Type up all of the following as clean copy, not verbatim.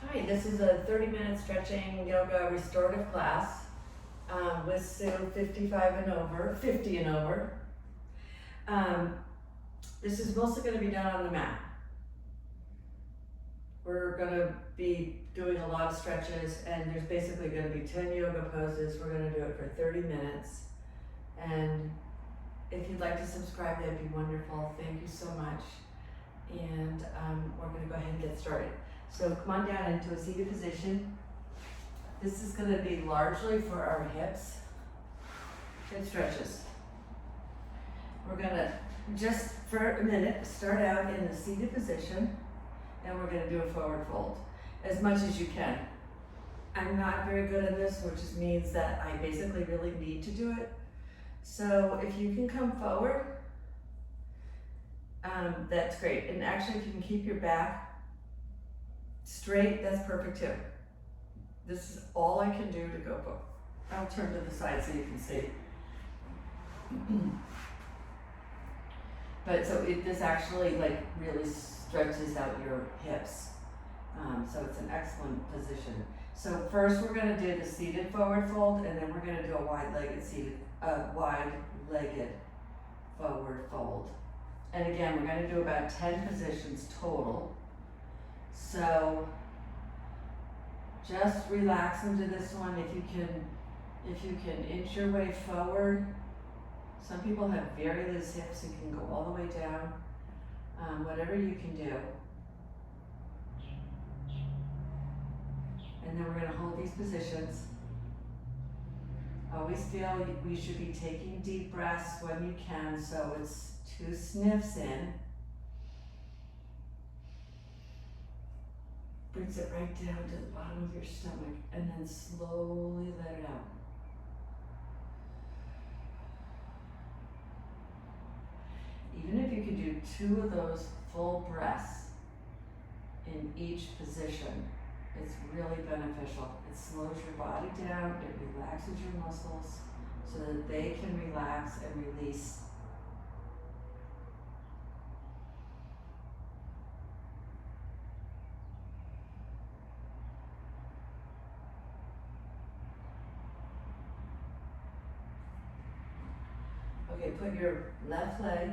Hi, this is a 30-minute stretching yoga restorative class with Sue, 55 and over, 50 and over. This is mostly going to be done on the mat. We're going to be doing a lot of stretches, and there's basically going to be 10 yoga poses. We're going to do it for 30 minutes. And if you'd like to subscribe, that'd be wonderful. Thank you so much. And we're going to go ahead and get started. So come on down into a seated position. This is going to be largely for our hips, hip stretches. We're going to just for a minute start out in the seated position, and we're going to do a forward fold as much as you can. I'm not very good at this, which means that I basically really need to do it. So if you can come forward, that's great. And actually, if you can keep your back straight, that's perfect too. This is all I can do to go forward. I'll turn to the side so you can see. But so this actually like really stretches out your hips. So it's an excellent position. So first we're going to do the seated forward fold, and then we're going to do a wide-legged forward fold. And again, we're going to do about 10 positions total. So just relax into this one. If you can inch your way forward. Some people have very loose hips and can go all the way down. Whatever you can do. And then we're going to hold these positions. Always feel we should be taking deep breaths when you can, so it's 2 sniffs in. Brings it right down to the bottom of your stomach, and then slowly let it out. Even if you can do 2 of those full breaths in each position, it's really beneficial. It slows your body down, it relaxes your muscles so that they can relax and release. Okay, put your left leg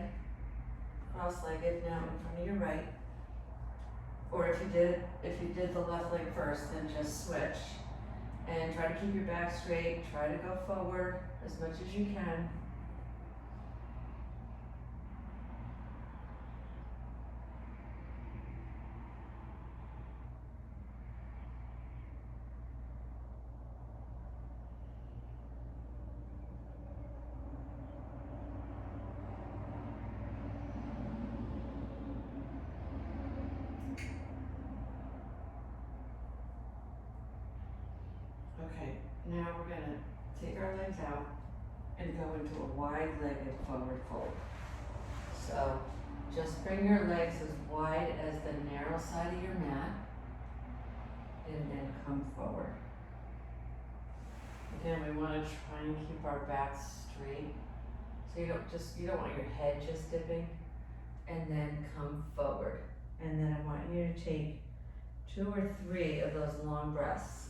cross-legged now in front of your right. Or if you did the left leg first, then just switch. And try to keep your back straight, try to go forward as much as you can. Okay, now we're gonna take our legs out and go into a wide-legged forward fold. So just bring your legs as wide as the narrow side of your mat, and then come forward. Again, we want to try and keep our backs straight. So you don't want your head just dipping, and then come forward. And then I want you to take 2 or 3 of those long breaths.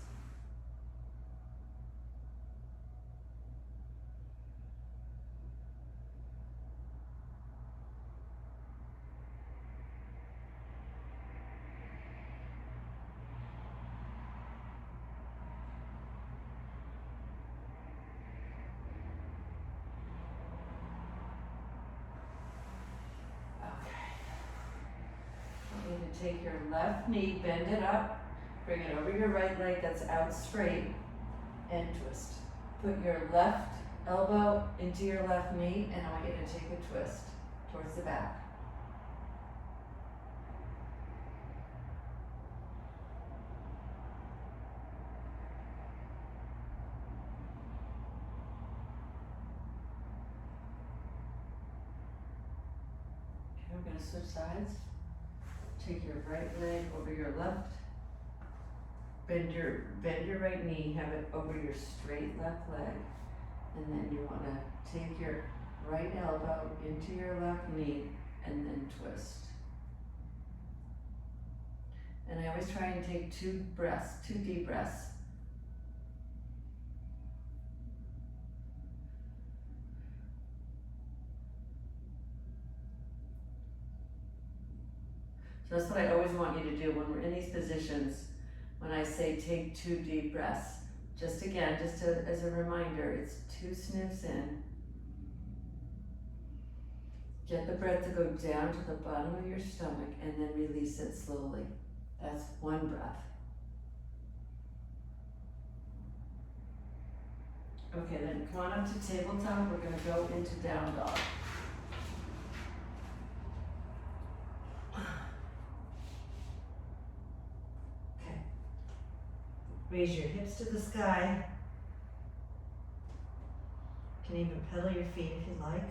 Take your left knee, bend it up, bring it over your right leg that's out straight, and twist. Put your left elbow into your left knee, and I want you to take a twist towards the back. Okay, we're going to switch sides. Take your right leg over your left. Bend your right knee, have it over your straight left leg. And then you want to take your right elbow into your left knee and then twist. And I always try and take 2 breaths, 2 deep breaths. So that's what I always want you to do when we're in these positions. When I say take 2 deep breaths, just again, as a reminder, it's 2 sniffs in. Get the breath to go down to the bottom of your stomach and then release it slowly. That's 1 breath. Okay, then come on up to tabletop. We're going to go into down dog. Okay. Raise your hips to the sky. You can even pedal your feet if you like.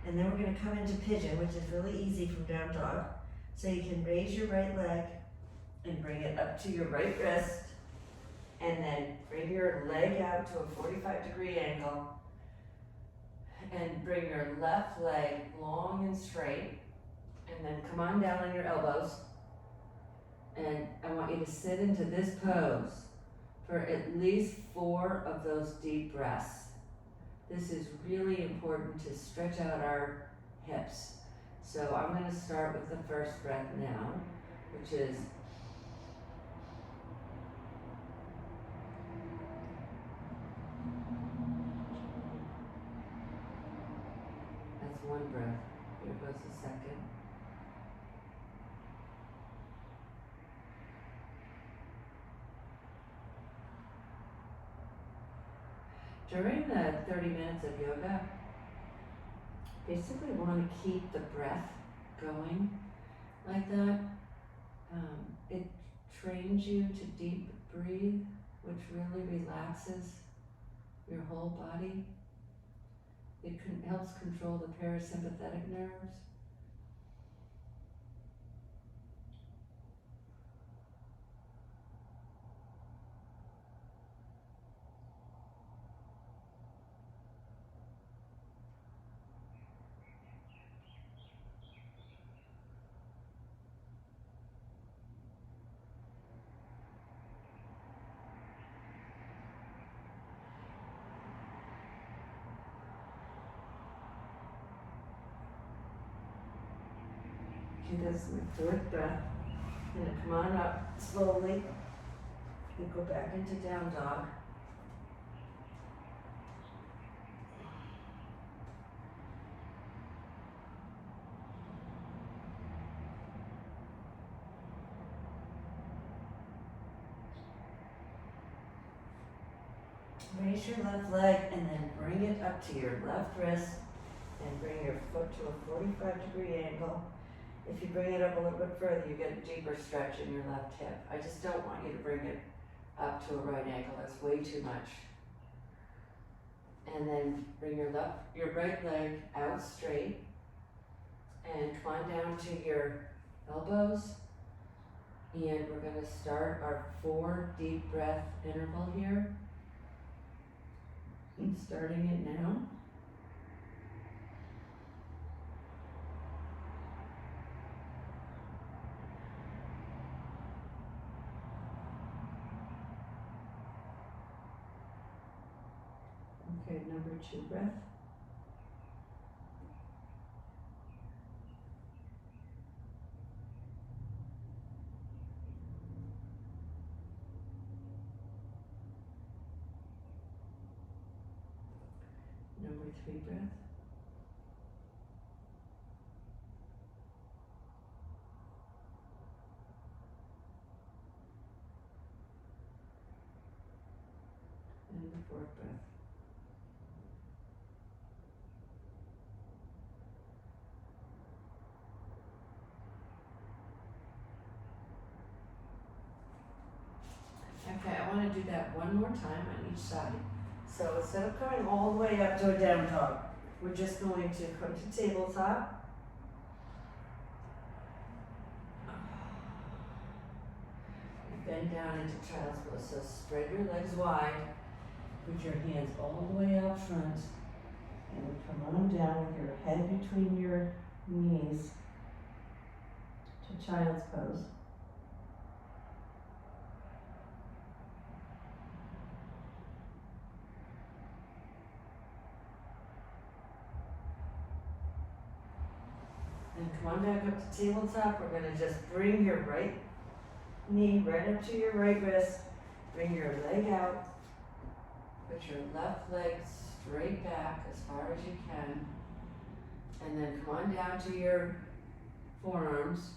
And then we're going to come into pigeon, which is really easy from down dog. So you can raise your right leg and bring it up to your right wrist, and then bring your leg out to a 45-degree angle, and bring your left leg long and straight, and then come on down on your elbows. And I want you to sit into this pose for at least 4 of those deep breaths. This is really important to stretch out our hips. So I'm going to start with the first breath now, which is that's 1 breath. Here goes the second. During the 30 minutes of yoga, basically want to keep the breath going like that. It trains you to deep breathe, which really relaxes your whole body. It helps control the parasympathetic nerves. Okay, that's my 4th breath. I'm gonna come on up slowly and go back into down dog. Raise your left leg and then bring it up to your left wrist and bring your foot to a 45-degree angle. If you bring it up a little bit further, you get a deeper stretch in your left hip. I just don't want you to bring it up to a right angle. That's way too much. And then bring your right leg out straight and come on down to your elbows. And we're going to start our 4 deep breath interval here. I'm starting it now. Okay, number 2 breath. Number 3 breath. And the 4th breath. Okay, I want to do that one more time on each side. So instead of coming all the way up to a down dog, we're just going to come to tabletop. And bend down into child's pose. So spread your legs wide. Put your hands all the way out front. And we come on down with your head between your knees to child's pose. And come on back up to tabletop. We're gonna just bring your right knee right up to your right wrist. Bring your leg out. Put your left leg straight back as far as you can. And then come on down to your forearms.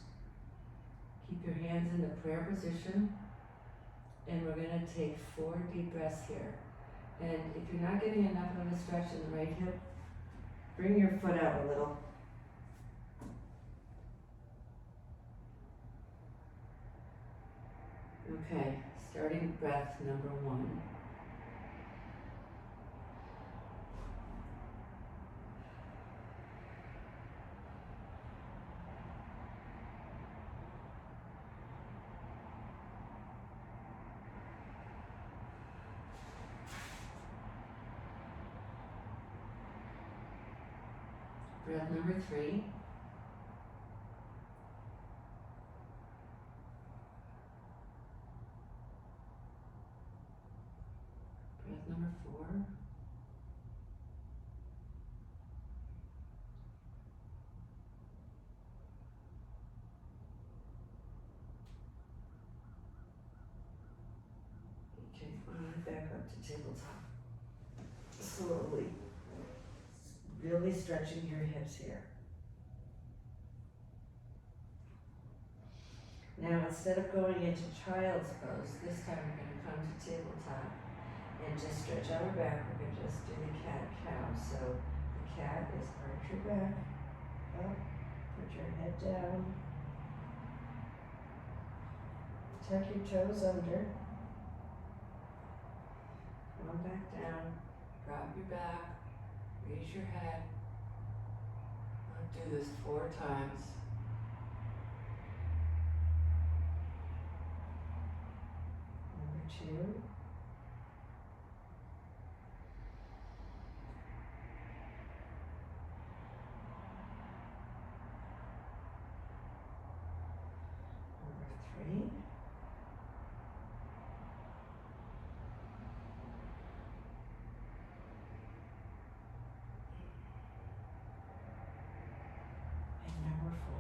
Keep your hands in the prayer position. And we're gonna take 4 deep breaths here. And if you're not getting enough of a stretch in the right hip, bring your foot out a little. Okay, starting breath number 1. Breath number 3. Breath number 4. Okay, back up to tabletop. Slowly. Really stretching your hips here. Now, instead of going into child's pose, this time we're going to come to tabletop and just stretch our back. We're going to just do the cat-cow. So the cat is arch your back up, put your head down, tuck your toes under, come back down, drop your back, raise your head. I'll do this 4 times. Number 2. Number 3. Number 4.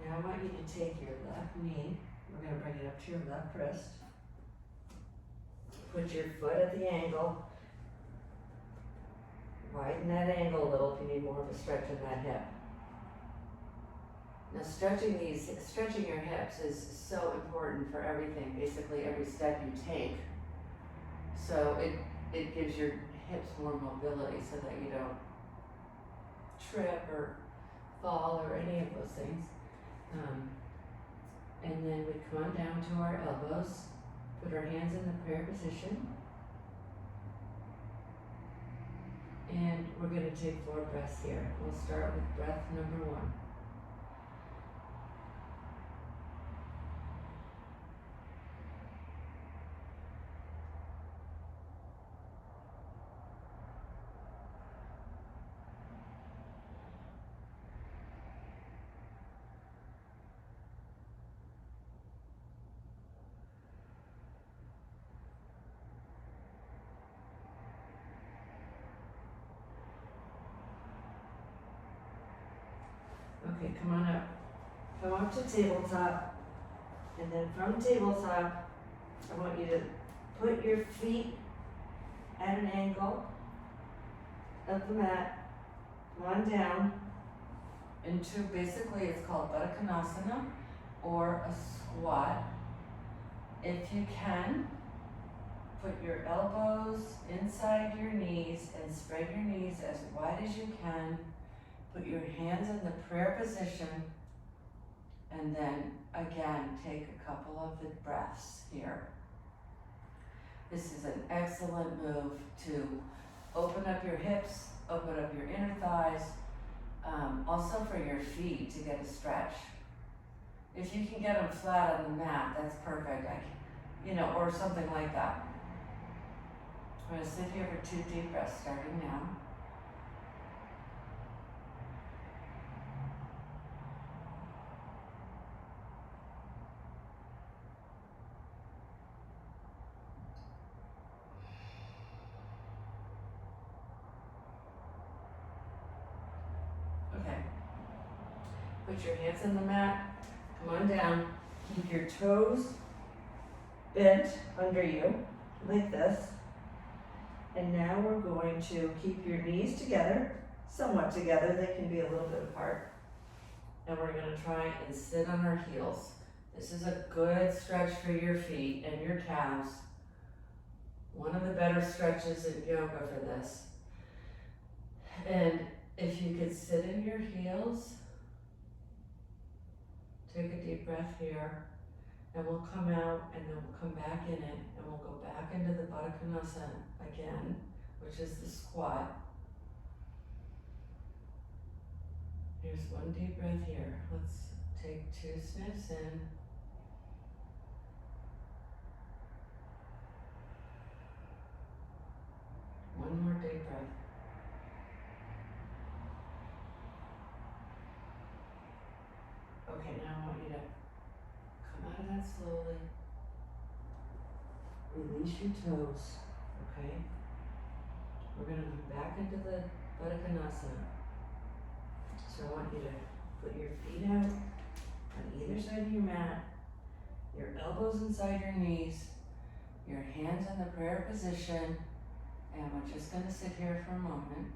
Now I want you to take your left knee, we're going to bring it up to your left wrist. Put your foot at the angle. Widen that angle a little if you need more of a stretch in that hip. Now stretching your hips is so important for everything, basically every step you take. So it gives your hips more mobility so that you don't trip or fall or any of those things. And then we come on down to our elbows, put our hands in the prayer position, and we're going to take 4 breaths here. We'll start with breath number 1. Okay, come on up. Come up to tabletop, and then from tabletop, I want you to put your feet at an angle of the mat, come on down into, basically it's called Baddha or a squat. If you can, put your elbows inside your knees and spread your knees as wide as you can. Put your hands in the prayer position, and then again, take a couple of the breaths here. This is an excellent move to open up your hips, open up your inner thighs, also for your feet to get a stretch. If you can get them flat on the mat, that's perfect. Or something like that. I'm going to sit here for 2 deep breaths starting now. Put your hands on the mat, come on down, keep your toes bent under you, like this. And now we're going to keep your knees together, somewhat together, they can be a little bit apart. And we're gonna try and sit on our heels. This is a good stretch for your feet and your calves. One of the better stretches in yoga for this. And if you could sit in your heels, take a deep breath here, and we'll come out and then we'll come back in it and we'll go back into the Baddha Konasana again, which is the squat. Here's one deep breath here. Let's take 2 sniffs in. One more deep breath. Okay, now I want you to come out of that slowly. Release your toes, okay? We're gonna move back into the Baddha Konasana. So I want you to put your feet out on either side of your mat, your elbows inside your knees, your hands in the prayer position, and we're just gonna sit here for a moment.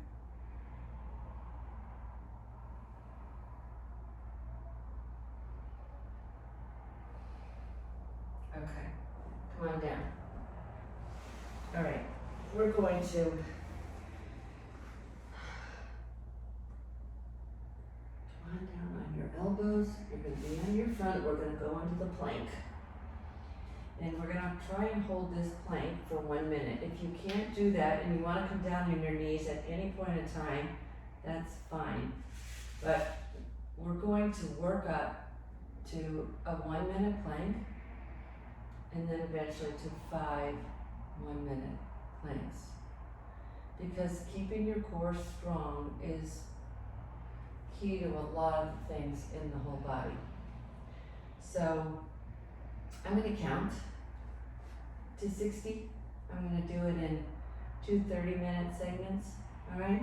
Okay, come on down. All right, we're going to come on down on your elbows. You're going to be on your front. We're going to go into the plank. And we're going to try and hold this plank for 1 minute. If you can't do that and you want to come down on your knees at any point in time, that's fine. But we're going to work up to a 1 minute plank and then eventually to 5 1-minute planks. Because keeping your core strong is key to a lot of things in the whole body. So I'm going to count to 60. I'm going to do it in 2 30-minute segments, all right?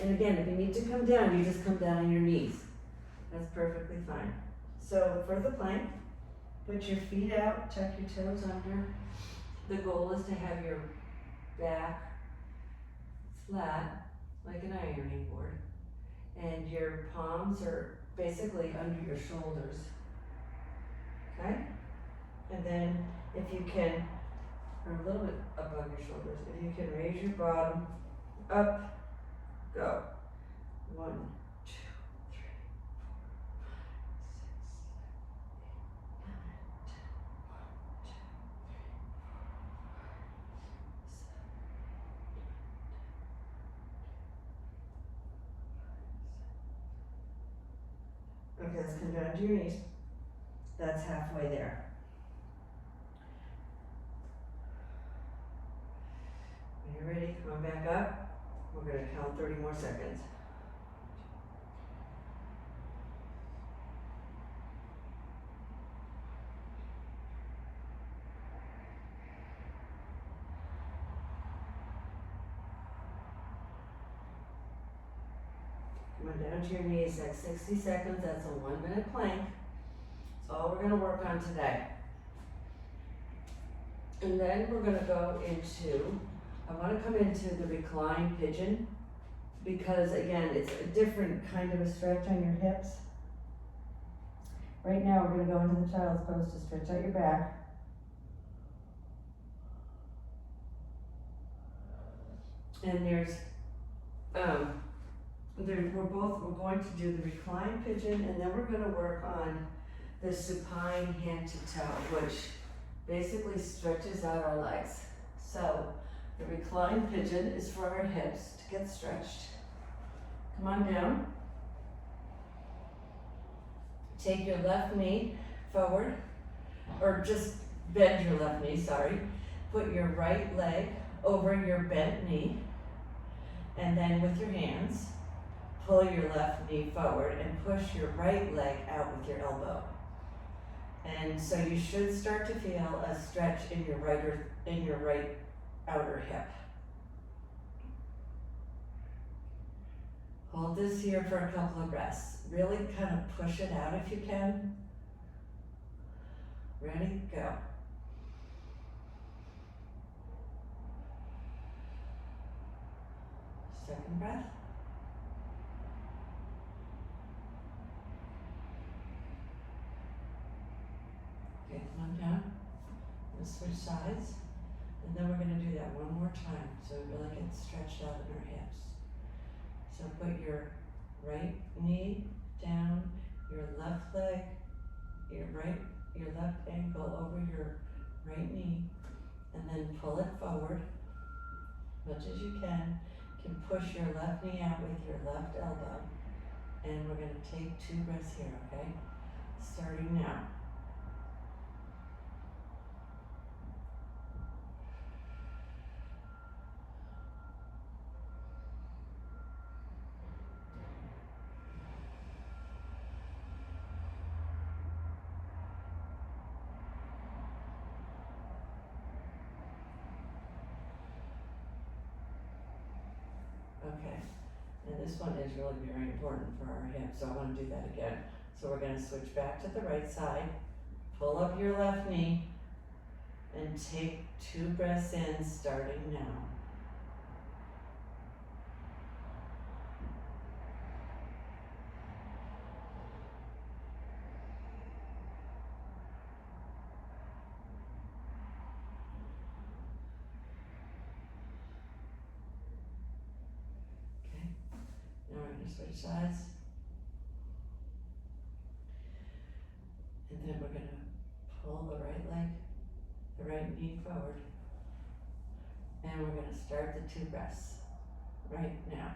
And again, if you need to come down, you just come down on your knees. That's perfectly fine. So for the plank, put your feet out, tuck your toes under. The goal is to have your back flat, like an ironing board, and your palms are basically under your shoulders, okay? And then if you can, or a little bit above your shoulders, if you can raise your bottom up, go. 1, 2, 3, 4, 5, 6, 7, 8, 9, 10, 11, 12. Okay, let's come down to your knees. That's halfway there. When you're ready, come on back up. We're going to count 30 more seconds. Come on down to your knees. That's 60 seconds. That's a 1-minute plank. That's all we're going to work on today. And then we're going to go into, I want to come into the reclined pigeon because again, it's a different kind of a stretch on your hips. Right now we're going to go into the child's pose to stretch out your back. And we're going to do the reclined pigeon, and then we're going to work on the supine hand to toe, which basically stretches out our legs. So the reclined pigeon is for our hips to get stretched. Come on down. Take your left knee forward, or just bend your left knee, sorry. Put your right leg over your bent knee, and then with your hands, pull your left knee forward and push your right leg out with your elbow. And so you should start to feel a stretch in your right outer hip. Hold this here for a couple of breaths. really kind of push it out if you can. Ready, go. Second breath. Okay, come on down. Let's switch sides. And then we're going to do that one more time so we really get stretched out in our hips. So put your right knee down, your left leg, your left ankle over your right knee, and then pull it forward as much as you can. You can push your left knee out with your left elbow. And we're going to take 2 breaths here, okay? Starting now. Okay, and this one is really very important for our hips, so I want to do that again. So we're going to switch back to the right side, pull up your left knee, and take 2 breaths in, starting now. Okay, now we're going to switch sides. And then we're going to pull the right leg, the right knee forward. And we're going to start the 2 breaths right now.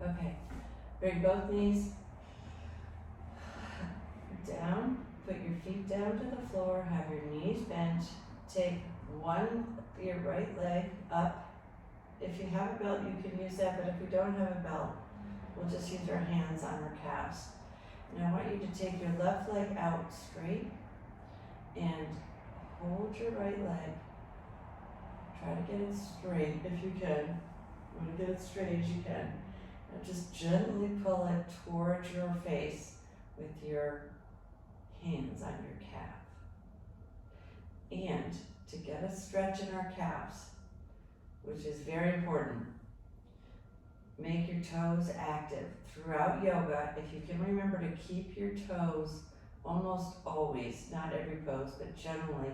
Okay, bring both knees down, put your feet down to the floor, have your knees bent, take your right leg up. If you have a belt, you can use that, but if we don't have a belt, we'll just use our hands on our calves. Now I want you to take your left leg out straight and hold your right leg. Try to get it straight if you can. You want to get it straight as you can. Now just gently pull it towards your face with your hands on your calf. And to get a stretch in our calves, which is very important, make your toes active. Throughout yoga, if you can remember to keep your toes almost always, not every pose, but generally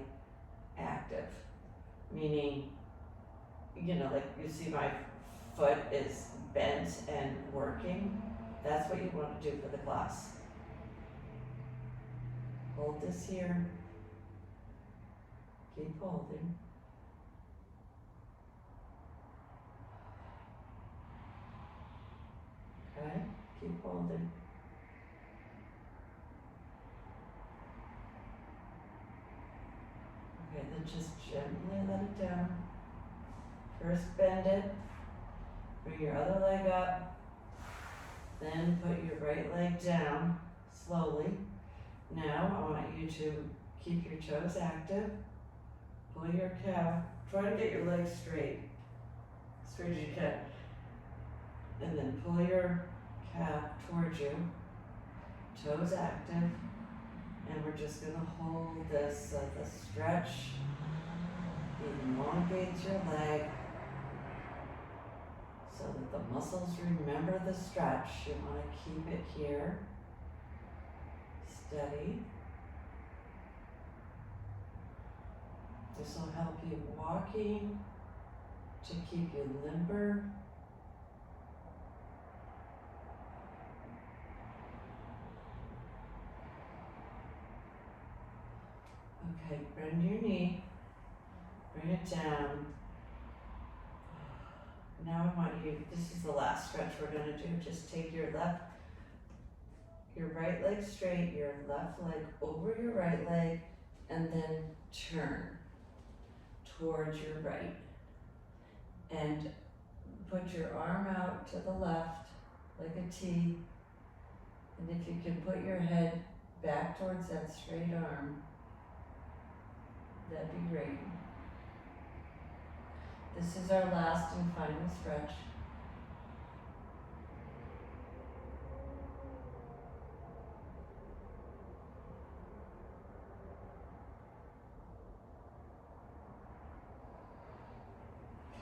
active. Meaning, like you see my foot is bent and working. That's what you want to do for the class. Hold this here. Keep holding. Okay, keep holding. Okay, then just gently let it down. First bend it, bring your other leg up, then put your right leg down slowly. Now I want you to keep your toes active, pull your calf, try to get your legs straight as you can, and then pull your calf towards you, toes active, and we're just going to hold this, the stretch, elongates your leg so that the muscles remember the stretch. You want to keep it here, steady. This will help you walking, to keep you limber. Okay, bend your knee, bring it down. Now I want you, this is the last stretch we're going to do. Just take your right leg straight, your left leg over your right leg, and then turn towards your right. And put your arm out to the left like a T, And if you can put your head back towards that straight arm, that'd be great. This is our last and final stretch.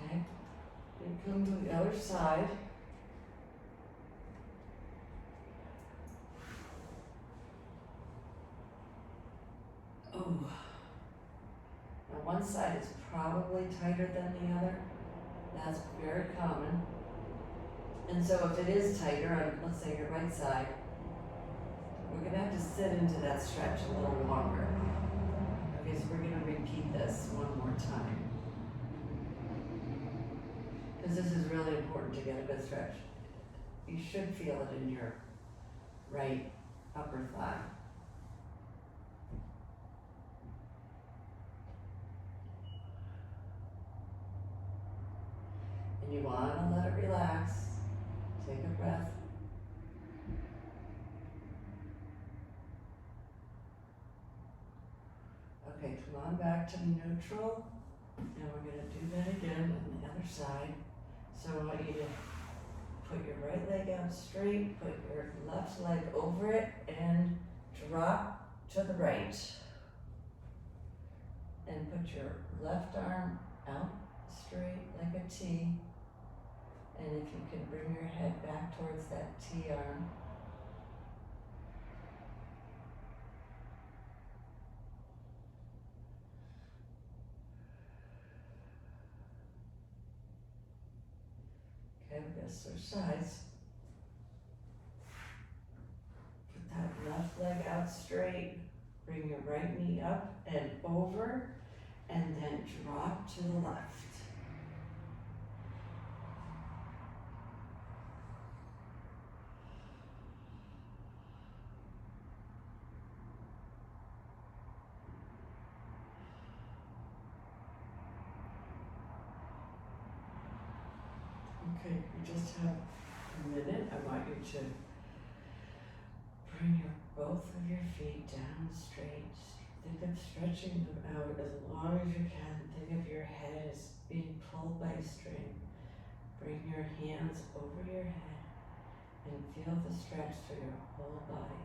Okay, then come to the other side. Oh. Now one side is probably tighter than the other. That's very common. And so if it is tighter on, let's say, your right side, we're gonna have to sit into that stretch a little longer. Okay, so we're gonna repeat this one more time. Because this is really important to get a good stretch. You should feel it in your right upper thigh. And you wanna let it relax. Take a breath. Okay, come on back to neutral. And we're gonna do that again on the other side. So I want you to put your right leg out straight, put your left leg over it, and drop to the right. And put your left arm out straight like a T. And if you can bring your head back towards that T arm. Okay, we're gonna switch sides. Put that left leg out straight. Bring your right knee up and over, and then drop to the left. Okay, you just have a minute. I want you to bring both of your feet down straight. Think of stretching them out as long as you can. Think of your head as being pulled by a string. Bring your hands over your head and feel the stretch through your whole body.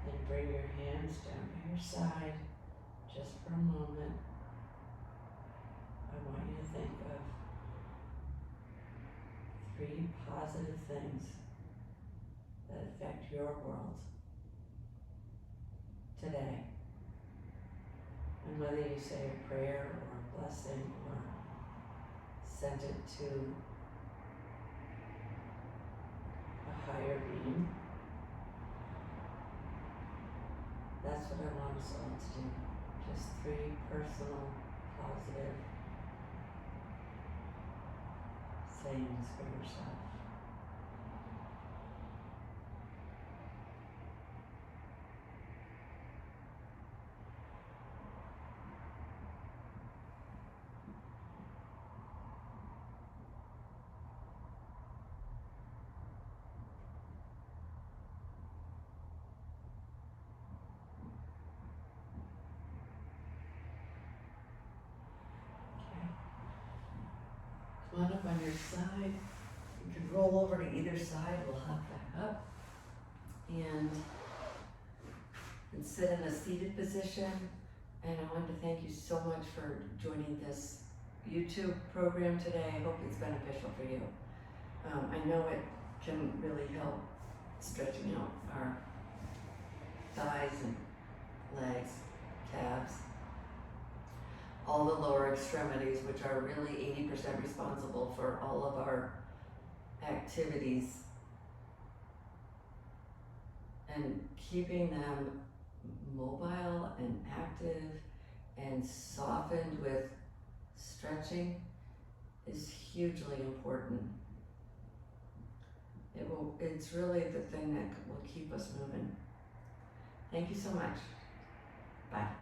Then bring your hands down to your side just for a moment. I want you to think of 3 positive things that affect your world today. And whether you say a prayer or a blessing or send it to a higher being, that's what I want us all to do. Just 3 personal, positive sayings for yourself. Come on up on your side. You can roll over to either side. We'll hop back up and sit in a seated position. And I wanted to thank you so much for joining this YouTube program today. I hope it's beneficial for you. I know it can really help stretching out our thighs and legs, calves, all the lower extremities, which are really 80% responsible for all of our activities, and keeping them mobile and active and softened with stretching is hugely important. It's really the thing that will keep us moving. Thank you so much. Bye.